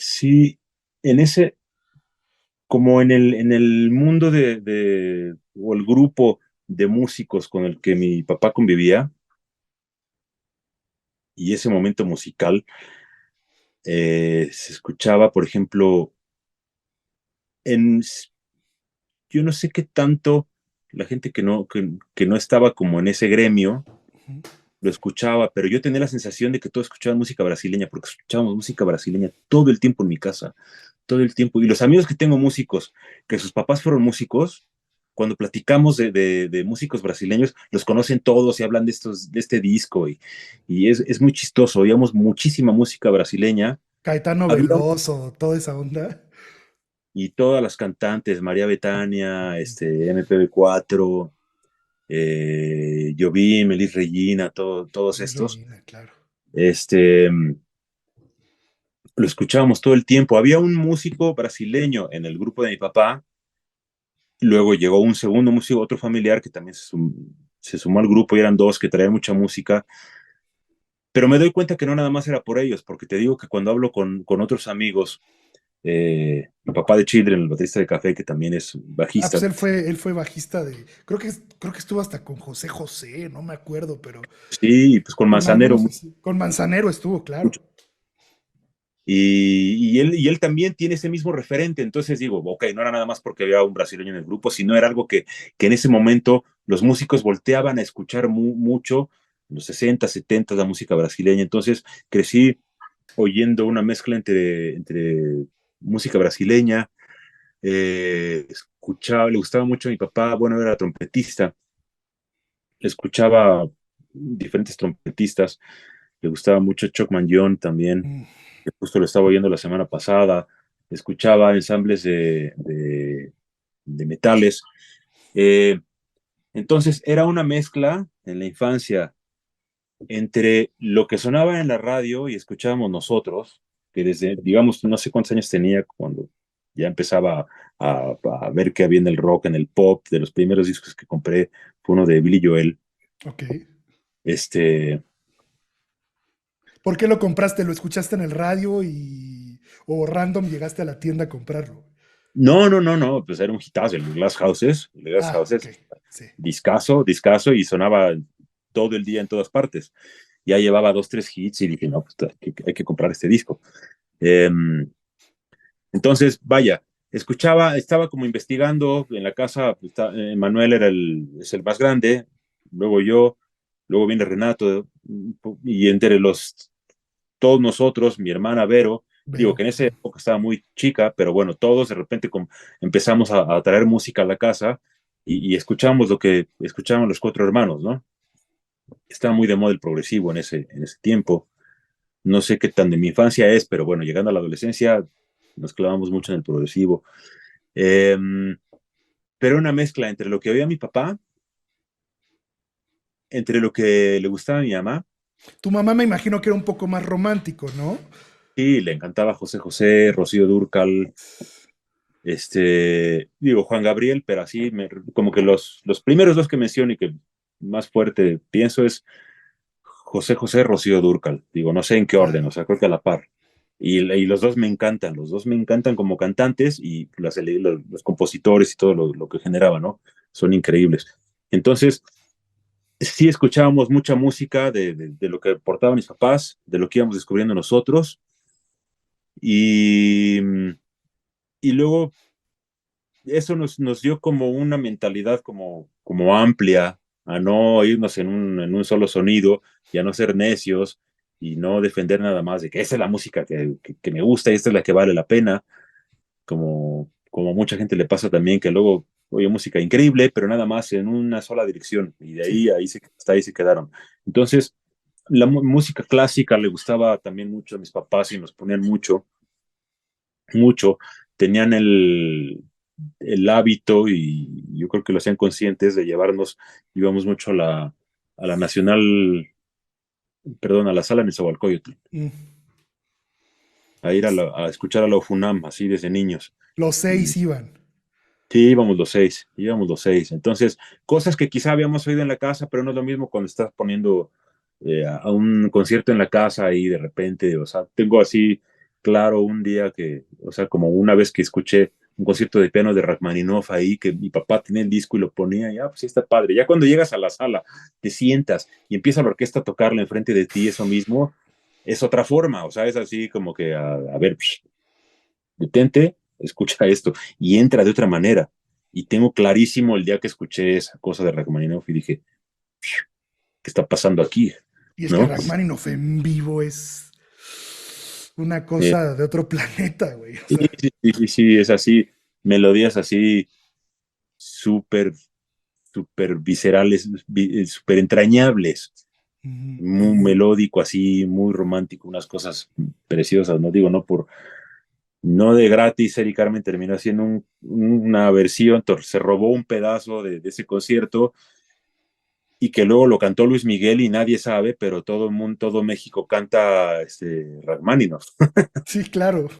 Sí, en ese, como en el mundo o el grupo de músicos con el que mi papá convivía, y ese momento musical, se escuchaba, por ejemplo, en, yo no sé qué tanto la gente que no estaba como en ese gremio lo escuchaba, pero yo tenía la sensación de que todos escuchaban música brasileña, porque escuchábamos música brasileña todo el tiempo en mi casa, todo el tiempo. Y los amigos que tengo músicos, que sus papás fueron músicos, cuando platicamos de músicos brasileños, los conocen todos y hablan de este disco, y es muy chistoso. Oíamos muchísima música brasileña. Caetano Había, Veloso, toda esa onda. y todas las cantantes, María Bethania, MPB4, Jobim, Elis Regina, todos Luis estos. Regina, claro. Este, lo escuchábamos todo el tiempo. Había un músico brasileño en el grupo de mi papá, luego llegó un segundo músico, otro familiar que también se sumó al grupo, y eran dos que traían mucha música, pero me doy cuenta que no nada más era por ellos, porque te digo que cuando hablo con otros amigos, el papá de Children, el baterista de Café, que también es Ah, pues bajista, él fue bajista de. Creo que estuvo hasta con José José, no me acuerdo, pero sí, pues con con Manzanero algunos mucho. así. Con Manzanero estuvo, claro. Y él también tiene ese mismo referente. Entonces digo, ok, no era nada más porque había un brasileño en el grupo, sino era algo que en ese momento los músicos volteaban a escuchar mucho, en los 60, 70, la música brasileña. Entonces crecí oyendo una mezcla entre música brasileña, le gustaba mucho a mi papá, bueno, era trompetista, escuchaba diferentes trompetistas, le gustaba mucho Chuck Mangione también, Mm. que justo lo estaba oyendo la semana pasada, escuchaba ensambles de metales. Eh, entonces era una mezcla en la infancia entre lo que sonaba en la radio y escuchábamos nosotros, que desde, digamos, no sé cuántos años tenía cuando ya empezaba a ver qué había en el rock, en el pop. De los primeros discos que compré fue uno de Billy Joel. Ok. Este, ¿Por qué lo compraste? ¿Lo escuchaste en el radio o random llegaste a la tienda a comprarlo? no, pues era un hitazo, el Glass Ah, ok. Houses, Sí. discazo, y sonaba todo el día en todas partes. Ya llevaba dos, tres hits y dije, no, pues hay que comprar este disco. Eh, entonces, vaya, estaba como investigando en la casa. Pues, Manuel es el más grande, luego yo, luego viene Renato, y todos nosotros, mi hermana Vero, digo Vero. que en esa época estaba muy chica, pero bueno, todos de repente empezamos a traer música a la casa, y escuchamos lo que escuchaban los cuatro hermanos, ¿no? Estaba muy de moda el progresivo en ese tiempo. No sé qué tan de mi infancia es, pero bueno, llegando a la adolescencia nos clavamos mucho en el progresivo. Eh, pero una mezcla entre lo que oía mi papá, entre lo que le gustaba a mi mamá. Tu mamá me imagino que era un poco más romántico, ¿no? Sí, le encantaba José José, Rocío Dúrcal, digo, Juan Gabriel, pero así, como que los primeros dos que menciono y que más fuerte pienso es José José, Rocío Dúrcal. Digo, no sé en qué orden, o Claro. sea, creo que a la par. Y los dos me encantan como cantantes, y los compositores y todo lo que generaban, ¿no? Son increíbles. Entonces, sí escuchábamos mucha música de lo que portaban mis papás, de lo que íbamos descubriendo nosotros, y, y luego eso nos dio como una mentalidad como amplia, a no irnos en un solo sonido, y a no ser necios, y no defender nada más de que esa es la música que me gusta y esta es la que vale la pena, como mucha gente le pasa también, que luego oye música increíble, pero nada más en una sola dirección, y de Sí. hasta ahí se quedaron. Entonces, la música clásica le gustaba también mucho a mis papás, y nos ponían mucho. Tenían el hábito, y yo creo que lo hacían conscientes de llevarnos. Íbamos mucho a la Nacional, perdón, a la sala Nezahualcóyotl, Mm. a ir a escuchar a la UFUNAM, así desde niños. Los Y seis iban. sí, íbamos los seis. Entonces, cosas que quizá habíamos oído en la casa, pero no es lo mismo cuando estás poniendo a un concierto en la casa, y de repente, o sea, tengo así. claro un día que, o sea, como una vez que escuché un concierto de piano de Rachmaninoff ahí, que mi papá tenía el disco y lo ponía, y pues sí está padre. Ya cuando llegas a la sala, te sientas y empieza la orquesta a tocarlo enfrente de ti, eso mismo, es otra forma, o sea, es así como que, a ver, detente, escucha esto, y entra de otra manera. Y tengo clarísimo el día que escuché esa cosa de Rachmaninoff y dije, ¿qué está pasando aquí? Y es que ¿No? Rachmaninoff en vivo es una Eh, cosa de otro planeta, güey. O sí, sea, sí, sí, sí, sí, es así, melodías así súper, súper viscerales, súper entrañables, ujú. muy melódico, así, muy romántico, unas cosas preciosas, no digo, no por, no de gratis, Eric Carmen terminó haciendo una versión, se robó un pedazo de ese concierto y que luego lo cantó Luis Miguel y nadie sabe, pero todo el mundo, todo México canta Rachmaninoff. Sí, claro.